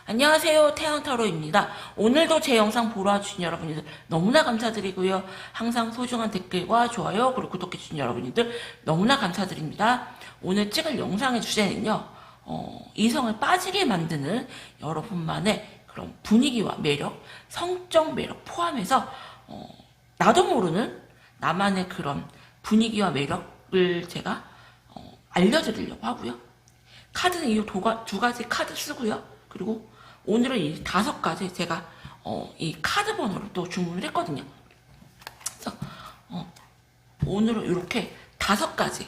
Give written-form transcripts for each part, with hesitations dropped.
안녕하세요. 태양타로입니다. 오늘도 제 영상 보러 와주신 여러분들 너무나 감사드리고요. 항상 소중한 댓글과 좋아요 그리고 구독해주신 여러분들 너무나 감사드립니다. 오늘 찍을 영상의 주제는요. 이성을 빠지게 만드는 여러분만의 그런 분위기와 매력, 성적 매력 포함해서 나도 모르는 나만의 그런 분위기와 매력을 제가 알려드리려고 하고요. 카드는 이 두 가지 카드 쓰고요. 그리고 오늘은 이 5가지 제가 이 카드 번호를 또 주문을 했거든요. 그래서 오늘은 이렇게 5가지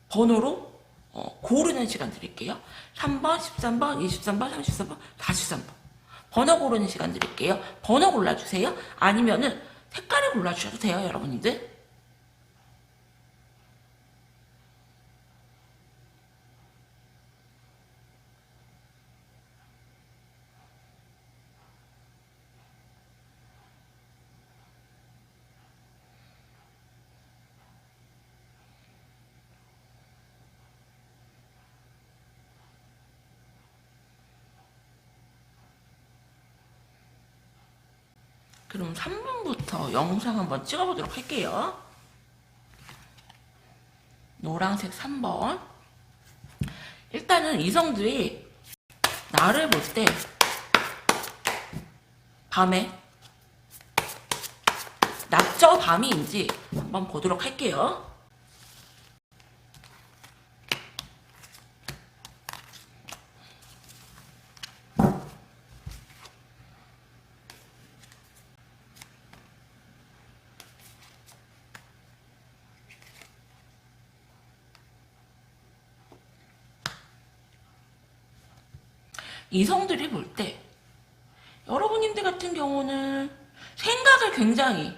번호로 고르는 시간 드릴게요. 3번, 13번, 23번, 33번, 43번 번호 고르는 시간 드릴게요. 번호 골라주세요. 아니면은 색깔을 골라주셔도 돼요, 여러분들. 그럼 3번부터 영상 한번 찍어보도록 할게요. 노란색 3번. 일단은 이성들이 나를 볼 때 밤에 낮저 밤이인지 한번 보도록 할게요. 이성들이 볼 때 여러분님들 같은 경우는 생각을 굉장히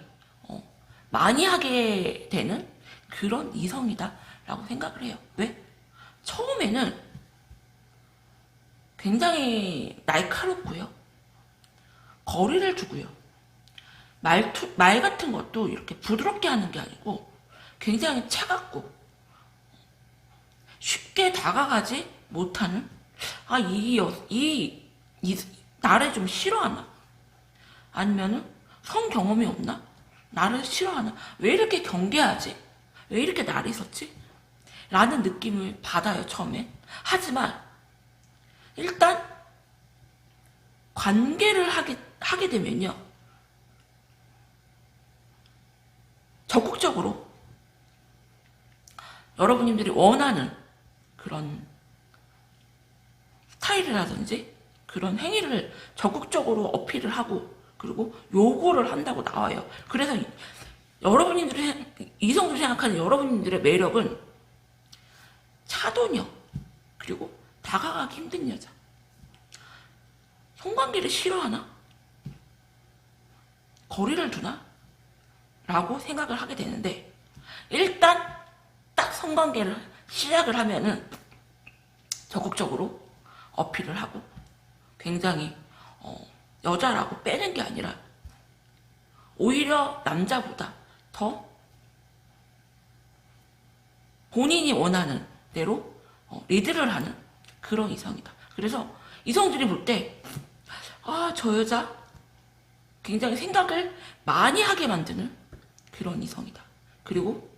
많이 하게 되는 그런 이성이다 라고 생각을 해요. 왜? 처음에는 굉장히 날카롭고요. 거리를 두고요. 말 같은 것도 이렇게 부드럽게 하는 게 아니고 굉장히 차갑고 쉽게 다가가지 못하는 나를 좀 싫어하나? 아니면은 성 경험이 없나? 나를 싫어하나? 왜 이렇게 경계하지? 왜 이렇게 날이 섰지? 라는 느낌을 받아요, 처음엔. 하지만 일단 관계를 하게 되면요. 적극적으로 여러분들이 원하는 그런 스타일이라든지 그런 행위를 적극적으로 어필을 하고 그리고 요구를 한다고 나와요. 그래서 이성들이 생각하는 여러분들의 매력은 차도녀 그리고 다가가기 힘든 여자. 성관계를 싫어하나? 거리를 두나? 라고 생각을 하게 되는데 일단 딱 성관계를 시작을 하면은 적극적으로 어필을 하고 굉장히 여자라고 빼는 게 아니라 오히려 남자보다 더 본인이 원하는 대로 리드를 하는 그런 이성이다. 그래서 이성들이 볼 때 저 여자 굉장히 생각을 많이 하게 만드는 그런 이성이다. 그리고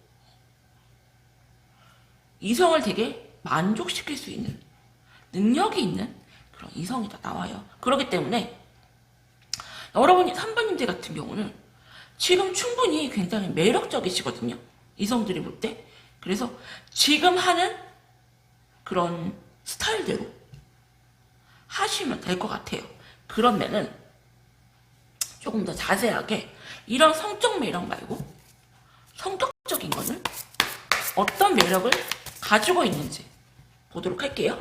이성을 되게 만족시킬 수 있는 능력이 있는 그런 이성이다 나와요. 그렇기 때문에 여러분이 3번님들 같은 경우는 지금 충분히 굉장히 매력적이시거든요. 이성들이 볼 때. 그래서 지금 하는 그런 스타일대로 하시면 될 것 같아요. 그러면은 조금 더 자세하게 이런 성적 매력 말고 성격적인 거는 어떤 매력을 가지고 있는지 보도록 할게요.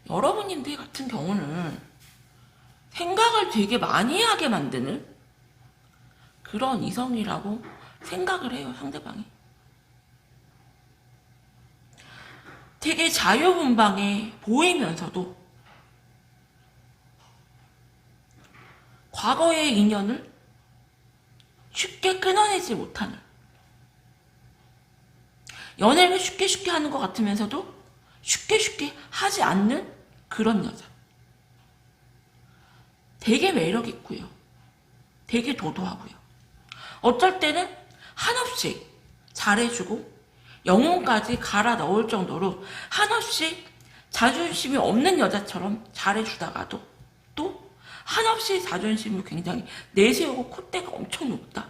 여러분님들 같은 경우는 생각을 되게 많이 하게 만드는 그런 이성이라고 생각을 해요, 상대방이. 되게 자유분방해 보이면서도 과거의 인연을 쉽게 끊어내지 못하는, 연애를 쉽게 하는 것 같으면서도 쉽게 하지 않는 그런 여자. 되게 매력있고요. 되게 도도하고요. 어쩔 때는 한없이 잘해주고 영혼까지 갈아 넣을 정도로 한없이 자존심이 없는 여자처럼 잘해주다가도 또 한없이 자존심을 굉장히 내세우고 콧대가 엄청 높다.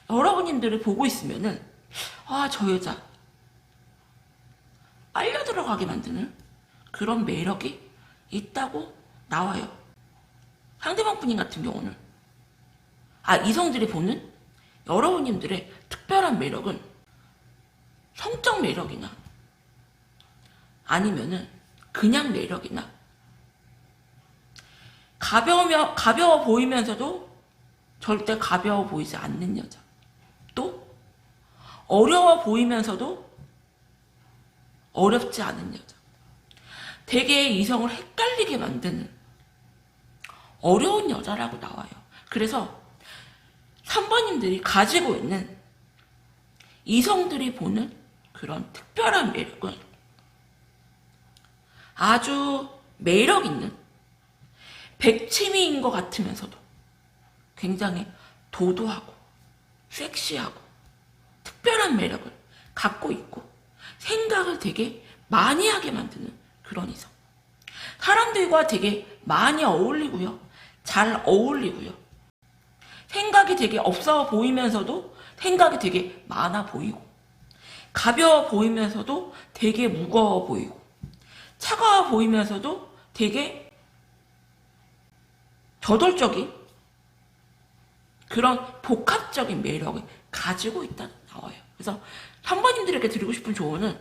여러분님들을 보고 있으면은 저 여자 빨려 들어가게 만드는 그런 매력이 있다고 나와요. 상대방 분인 같은 경우는 이성들이 보는 여러분님들의 특별한 매력은 성적 매력이나 아니면은 그냥 매력이나 가벼워 보이면서도 절대 가벼워 보이지 않는 여자, 또 어려워 보이면서도 어렵지 않은 여자, 되게 이성을 헷갈리게 만드는 어려운 여자라고 나와요. 그래서 3번님들이 가지고 있는 이성들이 보는 그런 특별한 매력은 아주 매력 있는 백치미인 것 같으면서도 굉장히 도도하고 섹시하고 특별한 매력을 갖고 있고 생각을 되게 많이 하게 만드는 그런 이성. 사람들과 되게 많이 어울리고요. 잘 어울리고요. 생각이 되게 없어 보이면서도 생각이 되게 많아 보이고, 가벼워 보이면서도 되게 무거워 보이고, 차가워 보이면서도 되게 저돌적인 그런 복합적인 매력을 가지고 있다는 나와요. 그래서 3번님들에게 드리고 싶은 조언은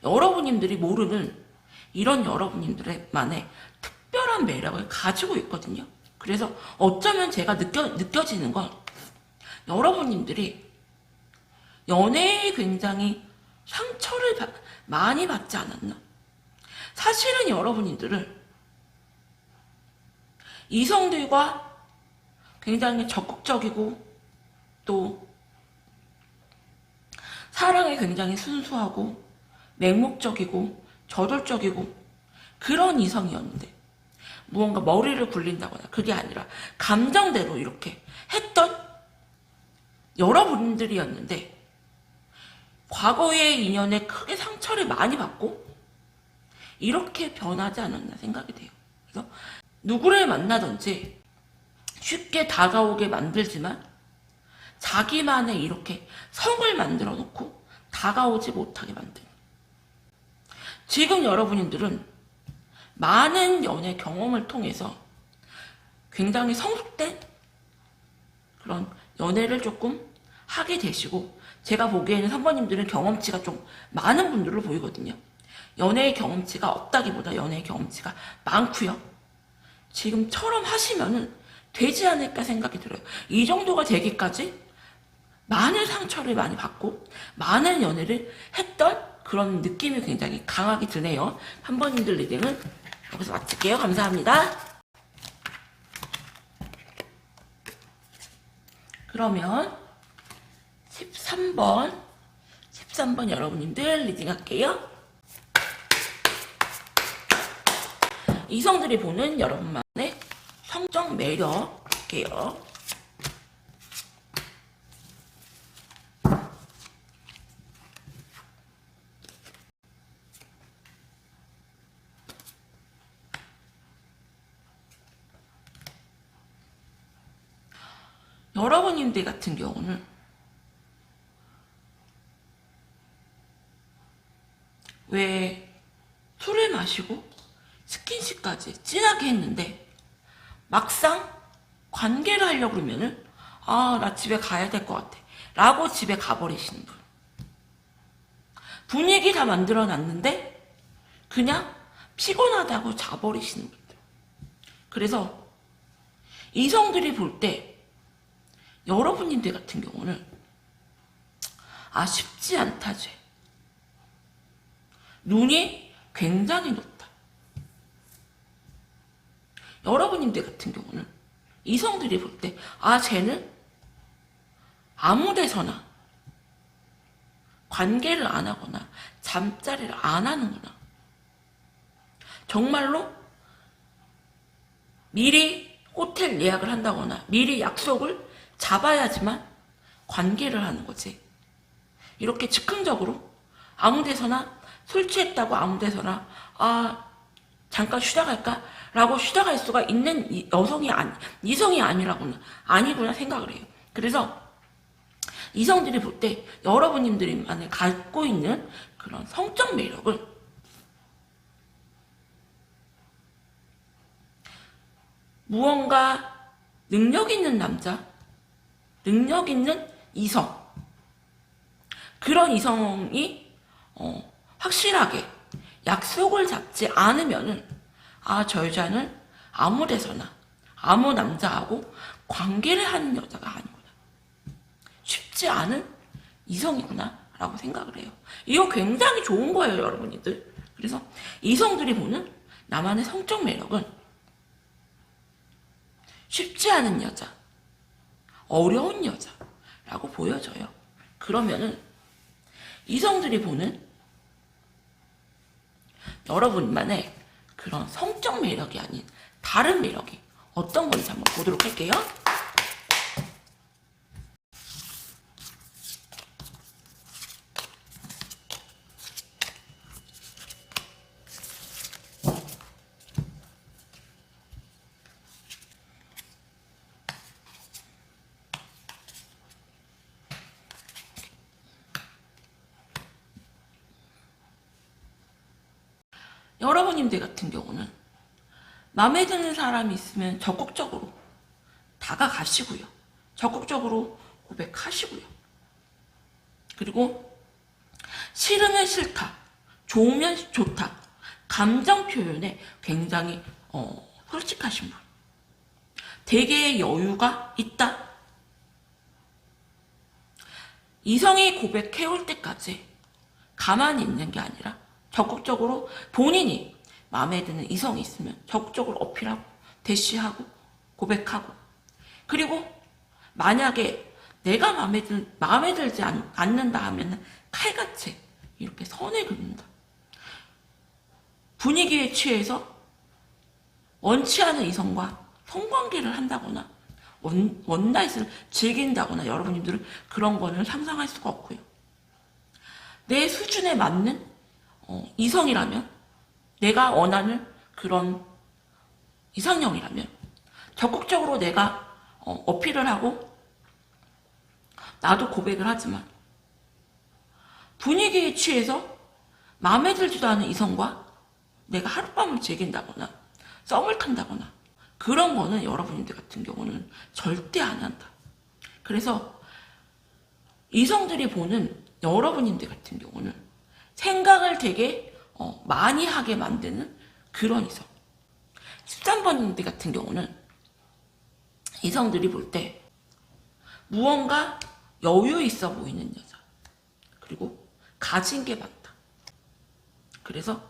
여러분님들이 모르는 이런 여러분님들만의 특별한 매력을 가지고 있거든요. 그래서 어쩌면 제가 느껴지는 건 여러분님들이 연애에 굉장히 상처를 많이 받지 않았나. 사실은 여러분들은 이성들과 굉장히 적극적이고 또 사랑에 굉장히 순수하고 맹목적이고 저돌적이고 그런 이성이었는데 무언가 머리를 굴린다거나 그게 아니라 감정대로 이렇게 했던 여러분들이었는데 과거의 인연에 크게 상처를 많이 받고 이렇게 변하지 않았나 생각이 돼요. 그래서 누구를 만나든지 쉽게 다가오게 만들지만 자기만의 이렇게 성을 만들어 놓고 다가오지 못하게 만드는, 지금 여러분들은 많은 연애 경험을 통해서 굉장히 성숙된 그런 연애를 조금 하게 되시고, 제가 보기에는 3번님들은 경험치가 좀 많은 분들로 보이거든요. 연애의 경험치가 없다기보다 연애의 경험치가 많고요. 지금처럼 하시면은 되지 않을까 생각이 들어요. 이 정도가 되기까지 많은 상처를 많이 받고 많은 연애를 했던 그런 느낌이 굉장히 강하게 드네요. 3번님들 리딩은 여기서 마칠게요. 감사합니다. 그러면 13번 여러분님들 리딩 할게요. 이성들이 보는 여러분만의 성적 매력 볼게요. 여러분님들 같은 경우는 왜 술을 마시고 스킨십까지 진하게 했는데 막상 관계를 하려고 그러면은 나 집에 가야 될 것 같아 라고 집에 가버리시는 분. 분위기 다 만들어 놨는데 그냥 피곤하다고 자버리시는 분들. 그래서 이성들이 볼 때 여러분님들 같은 경우는 쉽지 않다 쟤. 눈이 굉장히 높다. 여러분님들 같은 경우는 이성들이 볼 때 쟤는 아무 데서나 관계를 안 하거나 잠자리를 안 하는구나. 정말로 미리 호텔 예약을 한다거나 미리 약속을 잡아야지만 관계를 하는 거지. 이렇게 즉흥적으로 아무 데서나 술 취했다고 아무 데서나 잠깐 쉬다 갈까? 라고 쉬다 갈 수가 있는 이성이 아니구나 생각을 해요. 그래서 이성들이 볼 때 여러분님들만이 갖고 있는 그런 성적 매력을 무언가 능력 있는 남자, 능력 있는 이성, 그런 이성이 확실하게 약속을 잡지 않으면은 저 여자는 아무 데서나 아무 남자하고 관계를 하는 여자가 아니구나. 쉽지 않은 이성이구나 라고 생각을 해요. 이거 굉장히 좋은 거예요, 여러분들. 그래서 이성들이 보는 나만의 성적 매력은 쉽지 않은 여자, 어려운 여자라고 보여져요. 그러면은 이성들이 보는 여러분만의 그런 성적 매력이 아닌 다른 매력이 어떤 건지 한번 보도록 할게요. 여러분님들 같은 경우는 마음에 드는 사람이 있으면 적극적으로 다가가시고요. 적극적으로 고백하시고요. 그리고 싫으면 싫다, 좋으면 좋다, 감정 표현에 굉장히 솔직하신 분. 되게 여유가 있다. 이성이 고백해올 때까지 가만히 있는 게 아니라 적극적으로 본인이 마음에 드는 이성이 있으면 적극적으로 어필하고 대시하고 고백하고, 그리고 만약에 내가 마음에 들지 않는다 하면 칼같이 이렇게 선을 긋는다. 분위기에 취해서 원치 않은 이성과 성관계를 한다거나 원나잇을 즐긴다거나 여러분들은 그런 거는 상상할 수가 없고요. 내 수준에 맞는 이성이라면, 내가 원하는 그런 이상형이라면 적극적으로 내가 어필을 하고 나도 고백을 하지만, 분위기에 취해서 마음에 들지도 않은 이성과 내가 하룻밤을 즐긴다거나 썸을 탄다거나 그런 거는 여러분들 같은 경우는 절대 안 한다. 그래서 이성들이 보는 여러분들 같은 경우는 생각을 되게 많이 하게 만드는 그런 이성. 13번님들 같은 경우는 이성들이 볼 때 무언가 여유 있어 보이는 여자, 그리고 가진 게 많다. 그래서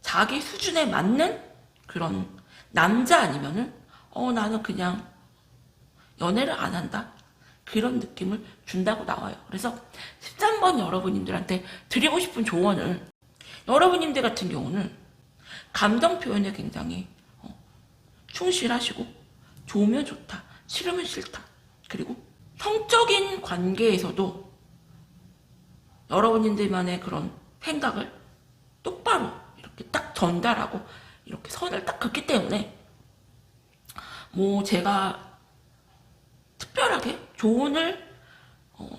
자기 수준에 맞는 그런 남자 아니면은 나는 그냥 연애를 안 한다, 그런 느낌을 준다고 나와요. 그래서 13번 여러분님들한테 드리고 싶은 조언은, 여러분님들 같은 경우는 감정 표현에 굉장히 충실하시고, 좋으면 좋다, 싫으면 싫다, 그리고 성적인 관계에서도 여러분들만의 그런 생각을 똑바로 이렇게 딱 전달하고 이렇게 선을 딱 긋기 때문에 제가 특별하게 조언을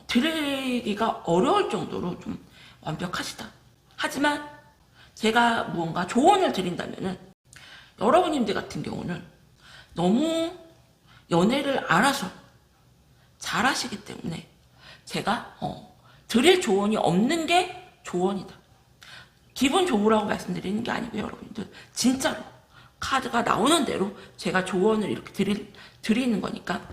드리기가 어려울 정도로 좀 완벽하시다. 하지만 제가 무언가 조언을 드린다면은 여러분님들 같은 경우는 너무 연애를 알아서 잘하시기 때문에 제가 드릴 조언이 없는 게 조언이다. 기분 좋으라고 말씀드리는 게 아니고요, 여러분들. 진짜로 카드가 나오는 대로 제가 조언을 이렇게 드리는 거니까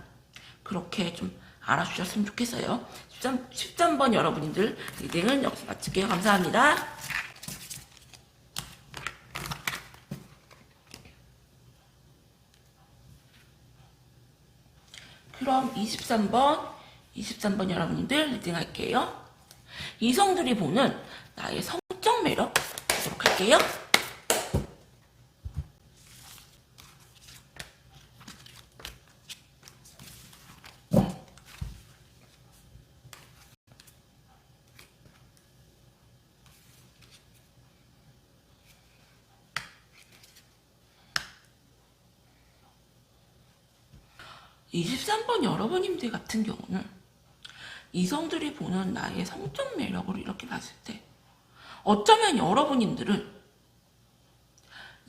그렇게 좀 알아주셨으면 좋겠어요. 13번 여러분들 리딩은 여기서 마칠게요. 감사합니다. 그럼 23번 여러분들 리딩 할게요. 이성들이 보는 나의 성적 매력 보도록 할게요. 23번 여러분님들 같은 경우는 이성들이 보는 나의 성적 매력을 이렇게 봤을 때 어쩌면 여러분님들은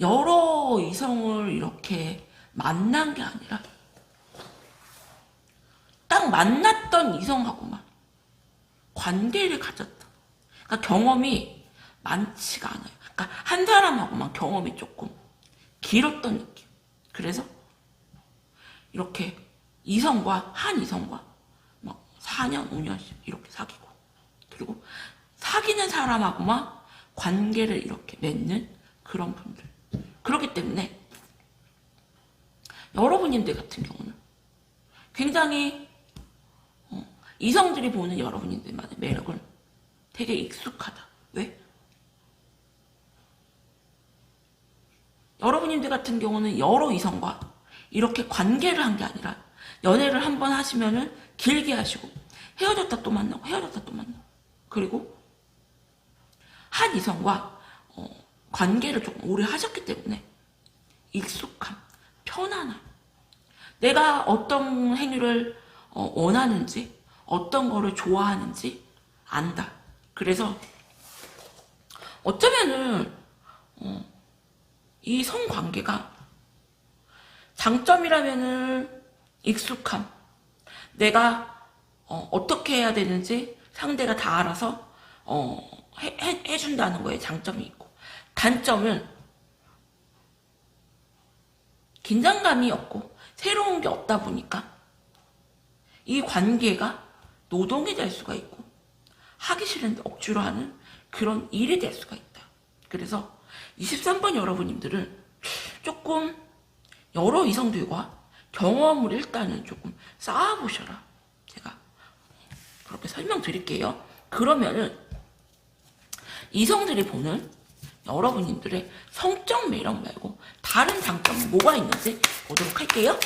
여러 이성을 이렇게 만난 게 아니라 딱 만났던 이성하고만 관계를 가졌다. 그러니까 경험이 많지가 않아요. 그러니까 한 사람하고만 경험이 조금 길었던 느낌. 그래서 이렇게 한 이성과 막 4년, 5년씩 이렇게 사귀고, 그리고 사귀는 사람하고만 관계를 이렇게 맺는 그런 분들. 그렇기 때문에 여러분님들 같은 경우는 굉장히 이성들이 보는 여러분님들만의 매력은 되게 익숙하다. 왜? 여러분님들 같은 경우는 여러 이성과 이렇게 관계를 한 게 아니라 연애를 한 번 하시면은 길게 하시고 헤어졌다 또 만나고 헤어졌다 또 만나고 그리고 한 이성과 관계를 조금 오래 하셨기 때문에 익숙함, 편안함, 내가 어떤 행위를 원하는지 어떤 거를 좋아하는지 안다. 그래서 어쩌면은 이 성관계가 장점이라면은 익숙함, 내가 어떻게 해야 되는지 상대가 다 알아서 해준다는 거에 장점이 있고, 단점은 긴장감이 없고 새로운 게 없다 보니까 이 관계가 노동이 될 수가 있고 하기 싫은데 억지로 하는 그런 일이 될 수가 있다. 그래서 23번 여러분님들은 조금 여러 이성들과 경험을 일단은 조금 쌓아보셔라. 제가 그렇게 설명드릴게요. 그러면은 이성들이 보는 여러분들의 성적 매력 말고 다른 장점은 뭐가 있는지 보도록 할게요.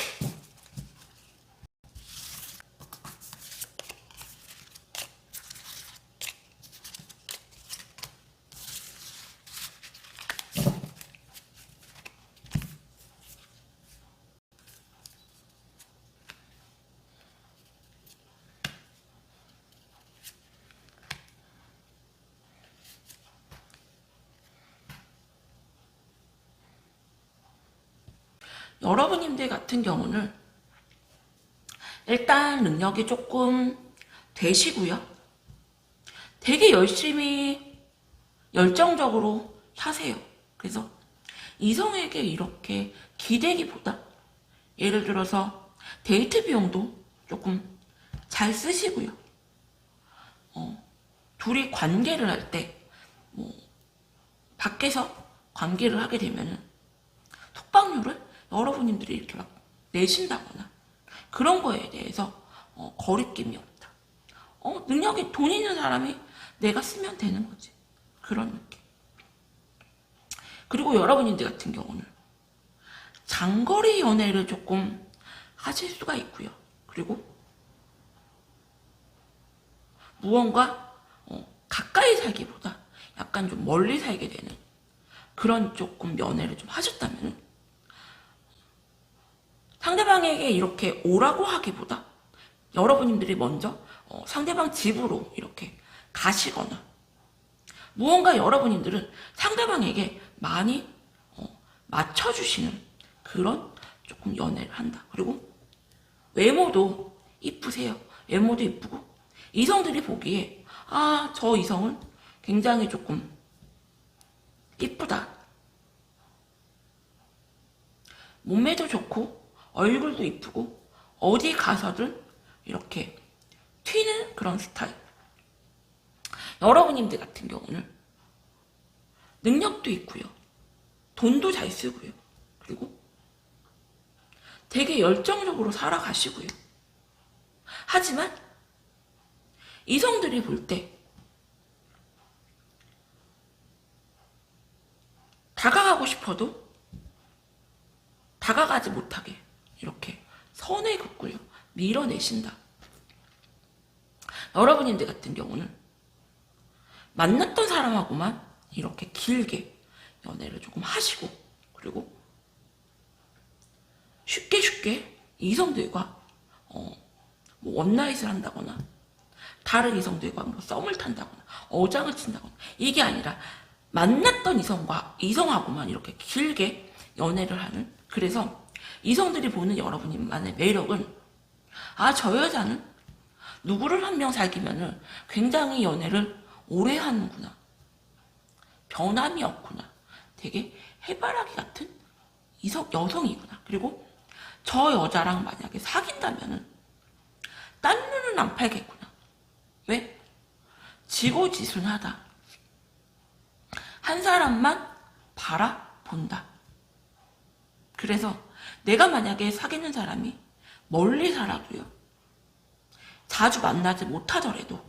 여러분님들 같은 경우는 일단 능력이 조금 되시고요. 되게 열심히 열정적으로 하세요. 그래서 이성에게 이렇게 기대기보다 예를 들어서 데이트 비용도 조금 잘 쓰시고요. 둘이 관계를 할 때 밖에서 관계를 하게 되면은 숙박료를 여러분들이 이렇게 막 내신다거나 그런 거에 대해서 거리낌이 없다. 능력이 돈 있는 사람이 내가 쓰면 되는 거지. 그런 느낌. 그리고 여러분들 같은 경우는 장거리 연애를 조금 하실 수가 있고요. 그리고 무언가 가까이 살기보다 약간 좀 멀리 살게 되는 그런 조금 연애를 좀 하셨다면 상대방에게 이렇게 오라고 하기보다 여러분들이 먼저 상대방 집으로 이렇게 가시거나 무언가 여러분들은 상대방에게 많이 맞춰주시는 그런 조금 연애를 한다. 그리고 외모도 이쁘세요. 외모도 이쁘고 이성들이 보기에 아, 저 이성은 굉장히 조금 이쁘다. 몸매도 좋고 얼굴도 이쁘고 어디 가서든 이렇게 튀는 그런 스타일. 여러분님들 같은 경우는 능력도 있고요. 돈도 잘 쓰고요. 그리고 되게 열정적으로 살아가시고요. 하지만 이성들이 볼 때 다가가고 싶어도 다가가지 못하게 이렇게 선을 긋고요. 밀어내신다. 여러분인들 같은 경우는 만났던 사람하고만 이렇게 길게 연애를 조금 하시고 그리고 쉽게 이성들과 뭐 원나잇을 한다거나 다른 이성들과 뭐 썸을 탄다거나 어장을 친다거나 이게 아니라 만났던 이성하고만 이렇게 길게 연애를 하는. 그래서 이성들이 보는 여러분만의 매력은 아, 저 여자는 누구를 한 명 사귀면은 굉장히 연애를 오래 하는구나. 변함이 없구나. 되게 해바라기 같은 여성이구나. 그리고 저 여자랑 만약에 사귄다면은 딴 눈은 안 팔겠구나. 왜? 지고지순하다. 한 사람만 바라본다. 그래서 내가 만약에 사귀는 사람이 멀리 살아도요. 자주 만나지 못하더라도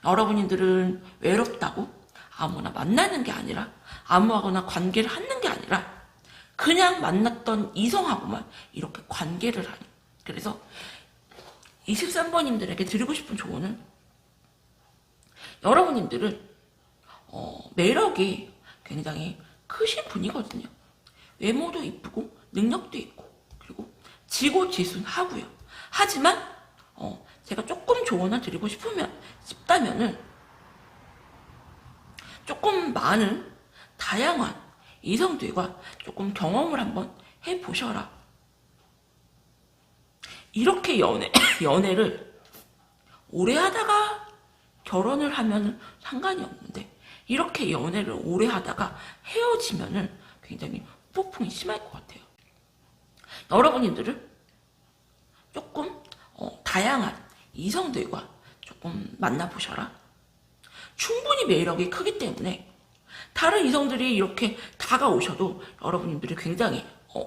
여러분들은 외롭다고 아무나 만나는 게 아니라 아무하거나 관계를 하는 게 아니라 그냥 만났던 이성하고만 이렇게 관계를 하는. 그래서 23번님들에게 드리고 싶은 조언은 여러분님들은 매력이 굉장히 크신 분이거든요. 외모도 이쁘고 능력도 있고 그리고 지고지순하고요. 하지만 제가 조금 조언을 드리고 싶다면은 조금 많은 다양한 이성들과 조금 경험을 한번 해보셔라. 이렇게 연애를 오래 하다가 결혼을 하면 상관이 없는데 이렇게 연애를 오래 하다가 헤어지면은 굉장히 폭풍이 심할 것 같아요. 여러분들은 조금 다양한 이성들과 조금 만나보셔라. 충분히 매력이 크기 때문에 다른 이성들이 이렇게 다가오셔도 여러분들이 굉장히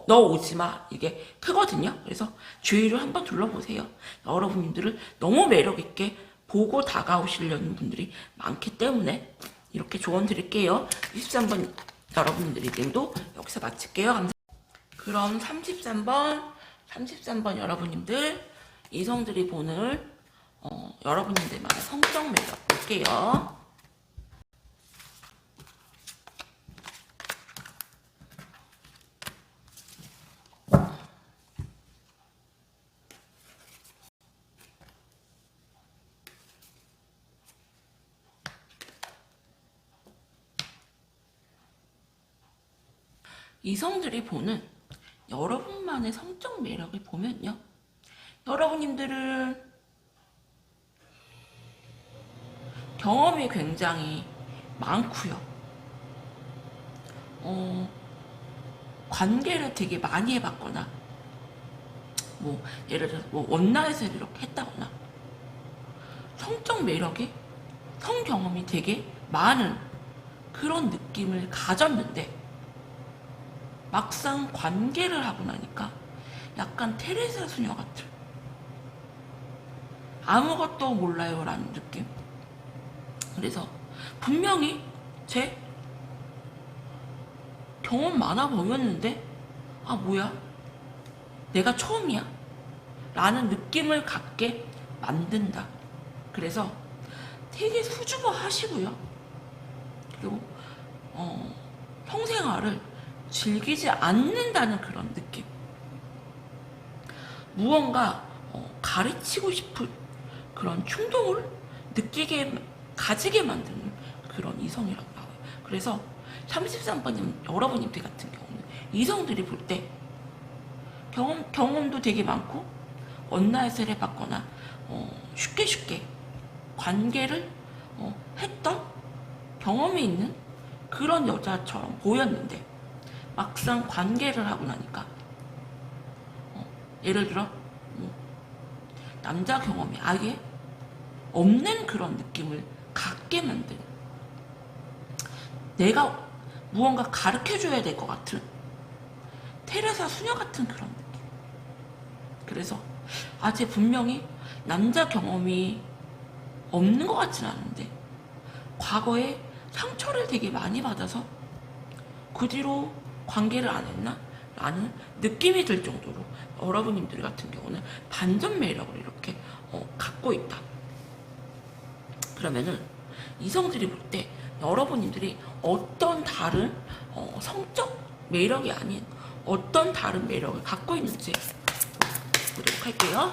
너 오지마 이게 크거든요. 그래서 주위를 한번 둘러보세요. 여러분들을 너무 매력있게 보고 다가오시려는 분들이 많기 때문에 이렇게 조언 드릴게요. 23번 여러분들이 도 여기서 마칠게요. 감사합니다. 그럼 33번 여러분님들 이성들이 보는 여러분들만의 성적 매력 볼게요. 이성들이 보는 여러분만의 성적 매력을 보면요. 여러분님들은 경험이 굉장히 많고요. 관계를 되게 많이 해봤거나 뭐 예를 들어서 뭐 원나잇을 이렇게 했다거나 성적 매력이 성 경험이 되게 많은 그런 느낌을 가졌는데 막상 관계를 하고 나니까 약간 테레사 수녀 같은 아무것도 몰라요 라는 느낌. 그래서 분명히 제 경험 많아 보였는데 아 뭐야 내가 처음이야 라는 느낌을 갖게 만든다. 그래서 되게 수줍어 하시고요. 그리고 성생활을 즐기지 않는다는 그런 느낌. 무언가 가르치고 싶은 그런 충동을 가지게 만드는 그런 이성이라고 나와요. 그래서 33번님 여러분들 같은 경우는 이성들이 볼 때 경험도 되게 많고 원나잇을 해봤거나 쉽게 관계를 했던 경험이 있는 그런 여자처럼 보였는데 막상 관계를 하고 나니까 예를 들어 남자 경험이 아예 없는 그런 느낌을 갖게 만드는, 내가 무언가 가르쳐줘야 될 것 같은 테레사 수녀 같은 그런 느낌. 그래서 쟤 분명히 남자 경험이 없는 것 같진 않은데 과거에 상처를 되게 많이 받아서 그 뒤로 관계를 안 했나? 라는 느낌이 들 정도로 여러분님들 같은 경우는 반전 매력을 이렇게 갖고 있다. 그러면은 이성들이 볼 때 여러분님들이 어떤 다른 성적 매력이 아닌 어떤 다른 매력을 갖고 있는지 보도록 할게요.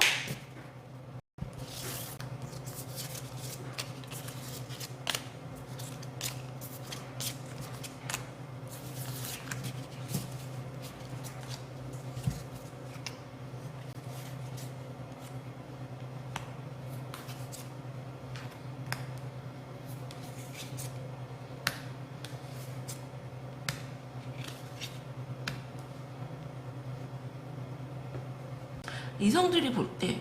이성들이 볼 때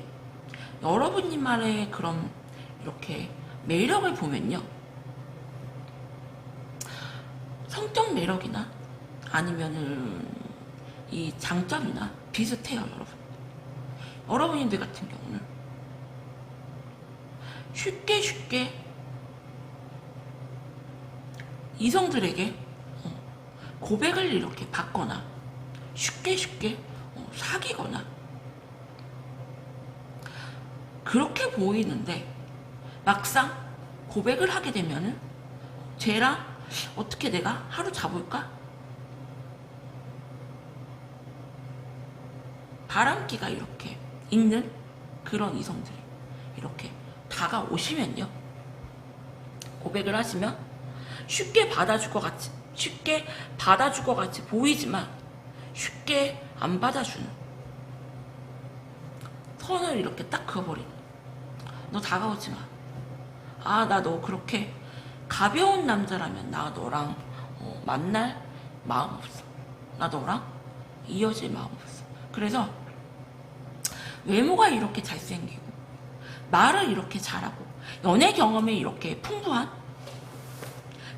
여러분님만의 그런 이렇게 매력을 보면요, 성적 매력이나 아니면은 이 장점이나 비슷해요. 여러분님들 같은 경우는 쉽게 이성들에게 고백을 이렇게 받거나 쉽게 사귀거나 그렇게 보이는데 막상 고백을 하게 되면은 쟤랑 어떻게 내가 하루 자볼까? 바람기가 이렇게 있는 그런 이성들이 이렇게 다가오시면요, 고백을 하시면 쉽게 받아줄 것 같이 보이지만 쉽게 안 받아주는, 선을 이렇게 딱 그어버리는, 너 다가오지 마. 나 너 그렇게 가벼운 남자라면 나 너랑 만날 마음 없어. 나 너랑 이어질 마음 없어. 그래서 외모가 이렇게 잘생기고 말을 이렇게 잘하고 연애 경험이 이렇게 풍부한,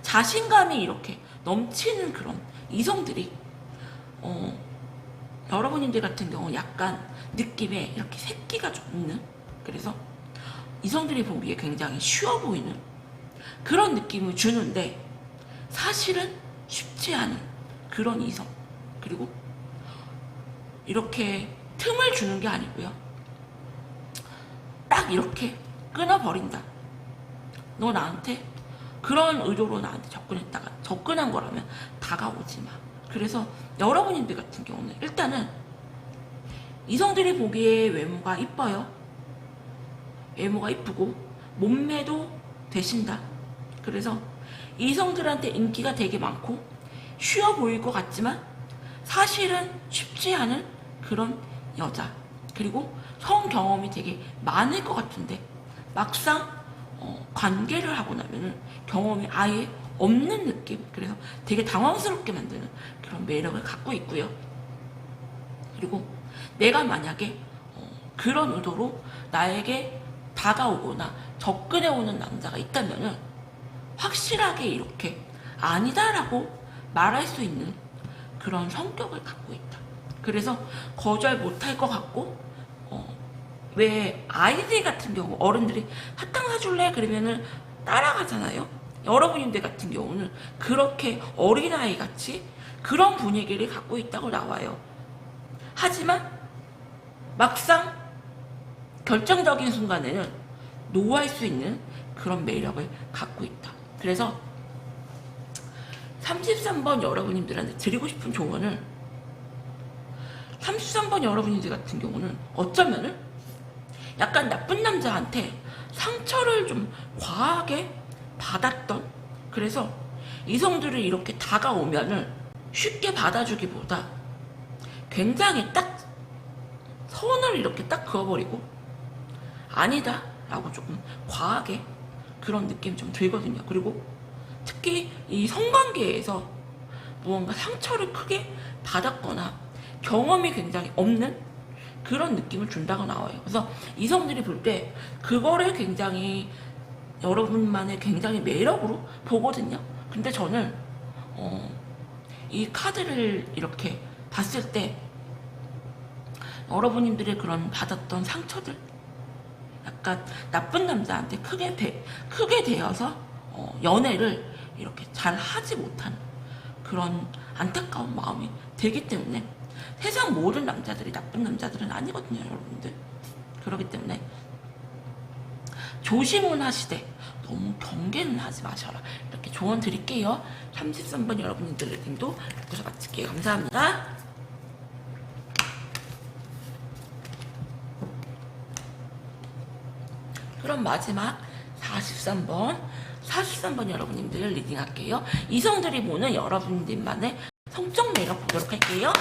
자신감이 이렇게 넘치는 그런 이성들이 여러분님들 같은 경우 약간 느낌에 이렇게 새끼가 좀 있는, 그래서 이성들이 보기에 굉장히 쉬워 보이는 그런 느낌을 주는데 사실은 쉽지 않은 그런 이성, 그리고 이렇게 틈을 주는 게 아니고요, 딱 이렇게 끊어버린다. 너 나한테 그런 의도로 나한테 접근한 거라면 다가오지 마. 그래서 여러분들 같은 경우는 일단은 이성들이 보기에 외모가 이뻐요. 외모가 이쁘고 몸매도 되신다. 그래서 이성들한테 인기가 되게 많고 쉬워 보일 것 같지만 사실은 쉽지 않은 그런 여자, 그리고 성 경험이 되게 많을 것 같은데 막상 관계를 하고 나면은 경험이 아예 없는 느낌, 그래서 되게 당황스럽게 만드는 그런 매력을 갖고 있고요. 그리고 내가 만약에 그런 의도로 나에게 다가오거나 접근해오는 남자가 있다면은 확실하게 이렇게 아니다라고 말할 수 있는 그런 성격을 갖고 있다. 그래서 거절 못할 것 같고, 왜 아이들 같은 경우 어른들이 사탕 사줄래? 그러면은 따라가잖아요. 여러분들 같은 경우는 그렇게 어린아이 같이 그런 분위기를 갖고 있다고 나와요. 하지만 막상 결정적인 순간에는 노할 수 있는 그런 매력을 갖고 있다. 그래서 33번 여러분님들한테 드리고 싶은 조언은, 33번 여러분들 같은 경우는 어쩌면은 약간 나쁜 남자한테 상처를 좀 과하게 받았던, 그래서 이성들이 이렇게 다가오면은 쉽게 받아주기보다 굉장히 딱 선을 이렇게 딱 그어버리고 아니다 라고 조금 과하게 그런 느낌이 좀 들거든요. 그리고 특히 이 성관계에서 무언가 상처를 크게 받았거나 경험이 굉장히 없는 그런 느낌을 준다고 나와요. 그래서 이성들이 볼 때 그거를 굉장히 여러분만의 굉장히 매력으로 보거든요. 근데 저는 이 카드를 이렇게 봤을 때 여러분들의 그런 받았던 상처들, 약간 나쁜 남자한테 크게 되어서 연애를 이렇게 잘 하지 못한 그런 안타까운 마음이 들기 때문에, 세상 모든 남자들이 나쁜 남자들은 아니거든요, 여러분들. 그렇기 때문에 조심은 하시되 너무 경계는 하지 마셔라, 이렇게 조언 드릴게요. 33번 여러분들 리딩도 여기서 마칠게요. 감사합니다. 그럼 마지막 43번 여러분들 리딩할게요. 이성들이 보는 여러분들만의 성적 매력 보도록 할게요.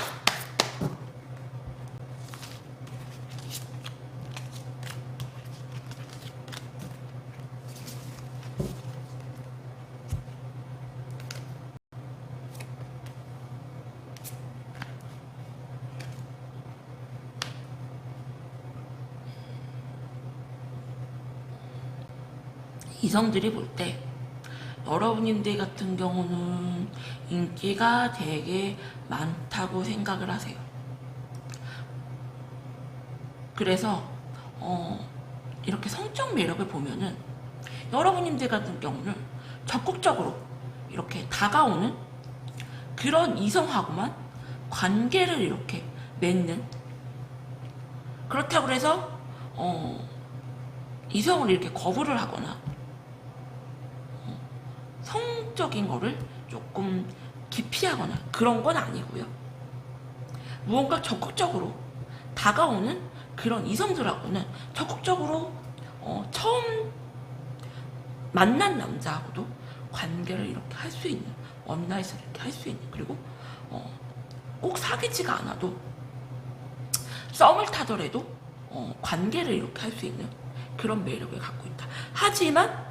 이성들이 볼 때 여러분들 같은 경우는 인기가 되게 많다고 생각을 하세요. 그래서 이렇게 성적 매력을 보면은 여러분들 같은 경우는 적극적으로 이렇게 다가오는 그런 이성하고만 관계를 이렇게 맺는, 그렇다고 해서 이성을 이렇게 거부를 하거나 성적인 거를 조금 기피하거나 그런 건 아니고요. 무언가 적극적으로 다가오는 그런 이성들하고는 적극적으로 처음 만난 남자하고도 관계를 이렇게 할 수 있는, 원나잇을 이렇게 할 수 있는, 그리고 꼭 사귀지가 않아도 썸을 타더라도 관계를 이렇게 할 수 있는 그런 매력을 갖고 있다. 하지만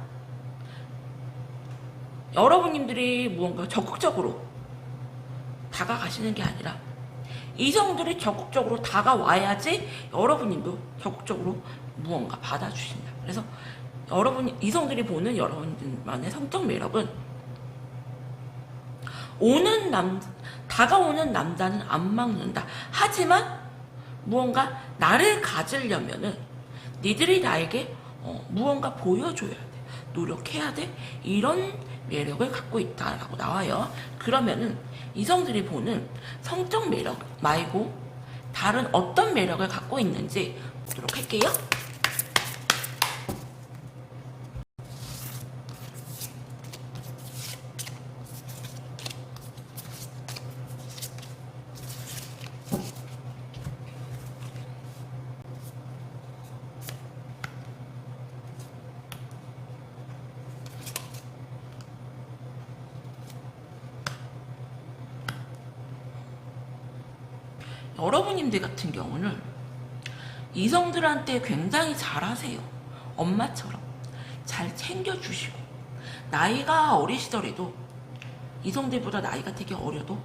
여러분들이 무언가 적극적으로 다가가시는 게 아니라 이성들이 적극적으로 다가와야지 여러분들도 적극적으로 무언가 받아주신다. 그래서 이성들이 보는 여러분들만의 성적 매력은 다가오는 남자는 안 막는다. 하지만 무언가 나를 가지려면은 니들이 나에게 무언가 보여줘야 돼. 노력해야 돼. 이런 매력을 갖고 있다라고 나와요. 그러면은 이성들이 보는 성적 매력 말고 다른 어떤 매력을 갖고 있는지 보도록 할게요. 여러분들 같은 경우는 이성들한테 굉장히 잘하세요. 엄마처럼 잘 챙겨주시고, 나이가 어리시더라도 이성들보다 나이가 되게 어려도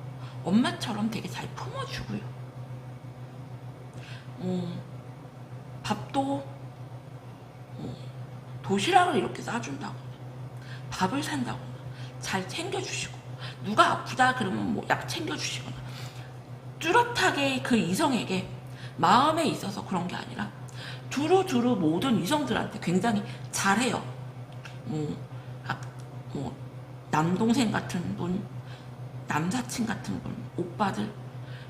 엄마처럼 되게 잘 품어주고요. 밥도 도시락을 이렇게 싸준다거나 밥을 산다거나 잘 챙겨주시고, 누가 아프다 그러면 뭐 약 챙겨주시거나, 뚜렷하게 그 이성에게 마음에 있어서 그런 게 아니라 두루두루 모든 이성들한테 굉장히 잘해요. 남동생 같은 분, 남사친 같은 분, 오빠들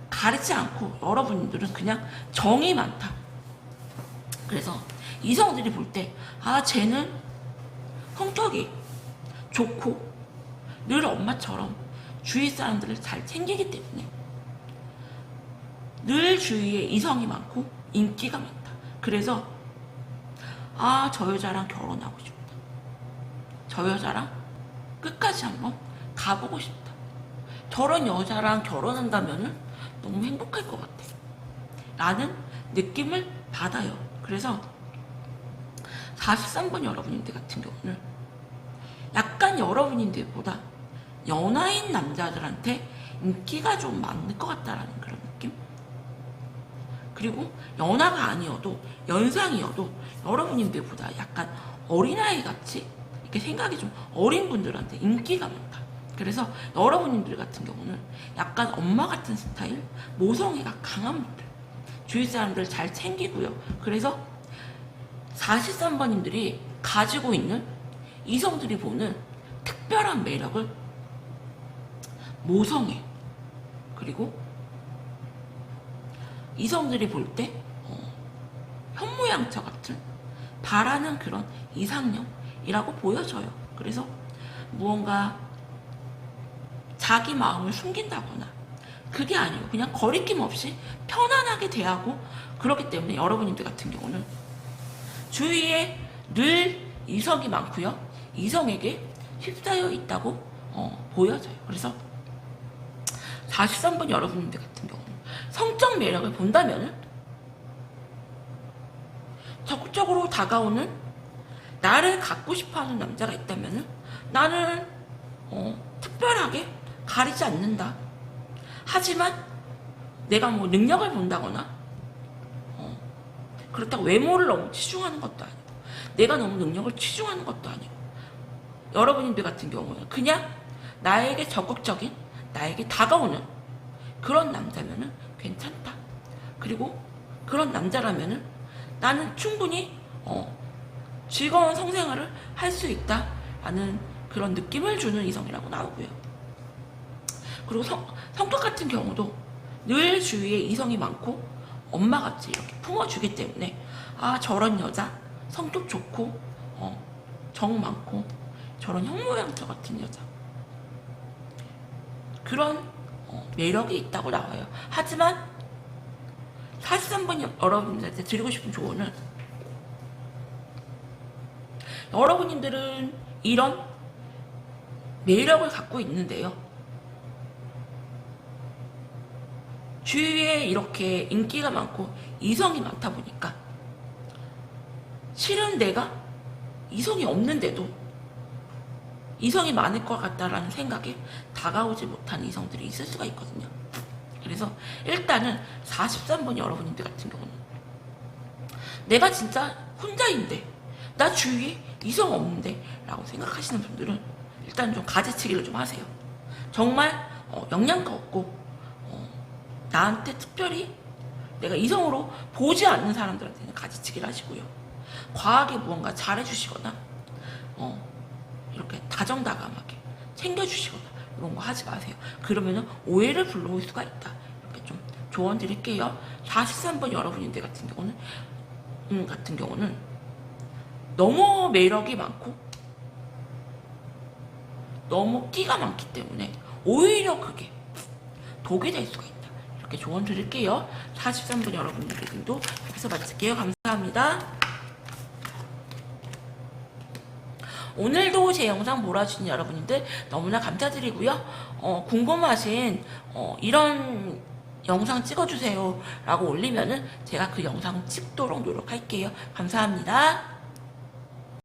가리지 않고 여러분들은 그냥 정이 많다. 그래서 이성들이 볼 때 쟤는 성격이 좋고 늘 엄마처럼 주위 사람들을 잘 챙기기 때문에 늘 주위에 이성이 많고 인기가 많다. 그래서 저 여자랑 결혼하고 싶다. 저 여자랑 끝까지 한번 가보고 싶다. 저런 여자랑 결혼한다면 너무 행복할 것 같아. 라는 느낌을 받아요. 그래서 43번 여러분들 같은 경우는 약간 여러분인들보다 연하인 남자들한테 인기가 좀 많을 것 같다라는 그런 느낌? 그리고 연하가 아니어도 연상이어도 여러분님들보다 약간 어린아이 같이 이렇게 생각이 좀 어린 분들한테 인기가 많다. 그래서 여러분님들 같은 경우는 약간 엄마 같은 스타일, 모성애가 강한 분들, 주위 사람들 잘 챙기고요. 그래서 43번님들이 가지고 있는 이성들이 보는 특별한 매력을 모성애, 그리고 이성들이 볼 때 현모양처 같은 바라는 그런 이상형이라고 보여져요. 그래서 무언가 자기 마음을 숨긴다거나 그게 아니고 그냥 거리낌 없이 편안하게 대하고, 그렇기 때문에 여러분들 같은 경우는 주위에 늘 이성이 많고요. 이성에게 휩싸여 있다고 보여져요. 그래서 43번 여러분들 같은 경우는 성적 매력을 본다면 적극적으로 다가오는 나를 갖고 싶어하는 남자가 있다면 나는 특별하게 가리지 않는다. 하지만 내가 뭐 능력을 본다거나 그렇다고 외모를 너무 치중하는 것도 아니고 내가 너무 능력을 치중하는 것도 아니고 여러분들 같은 경우는 그냥 나에게 적극적인, 나에게 다가오는 그런 남자면은 괜찮다. 그리고 그런 남자라면은 나는 충분히 즐거운 성생활을 할 수 있다라는 그런 느낌을 주는 이성이라고 나오고요. 그리고 성격 같은 경우도 늘 주위에 이성이 많고 엄마같이 이렇게 품어주기 때문에 아, 저런 여자 성격 좋고 정 많고 저런 형모양처 같은 여자, 그런 매력이 있다고 나와요. 하지만 43번 여러분들한테 드리고 싶은 조언은, 여러분들은 이런 매력을 갖고 있는데요, 주위에 이렇게 인기가 많고 이성이 많다 보니까 실은 내가 이성이 없는데도 이성이 많을 것 같다라는 생각에 다가오지 못하는 이성들이 있을 수가 있거든요. 그래서 일단은 43번 여러분들 같은 경우는 내가 진짜 혼자인데 나 주위에 이성 없는데 라고 생각하시는 분들은 일단 좀 가지치기를 좀 하세요. 정말 영양가 없고 나한테 특별히 내가 이성으로 보지 않는 사람들한테는 가지치기를 하시고요. 과하게 무언가 잘해주시거나 이렇게 다정다감하게 챙겨주시거나 이런 거 하지 마세요. 그러면은 오해를 불러올 수가 있다. 이렇게 좀 조언 드릴게요. 43번 여러분인데 같은 경우는 너무 매력이 많고 너무 끼가 많기 때문에 오히려 그게 독이 될 수가 있다. 이렇게 조언 드릴게요. 43번 여러분들도 여기서 마칠게요. 감사합니다. 오늘도 제 영상 몰아주신 여러분들 너무나 감사드리고요. 궁금하신 이런 영상 찍어주세요 라고 올리면은 제가 그 영상 찍도록 노력할게요. 감사합니다.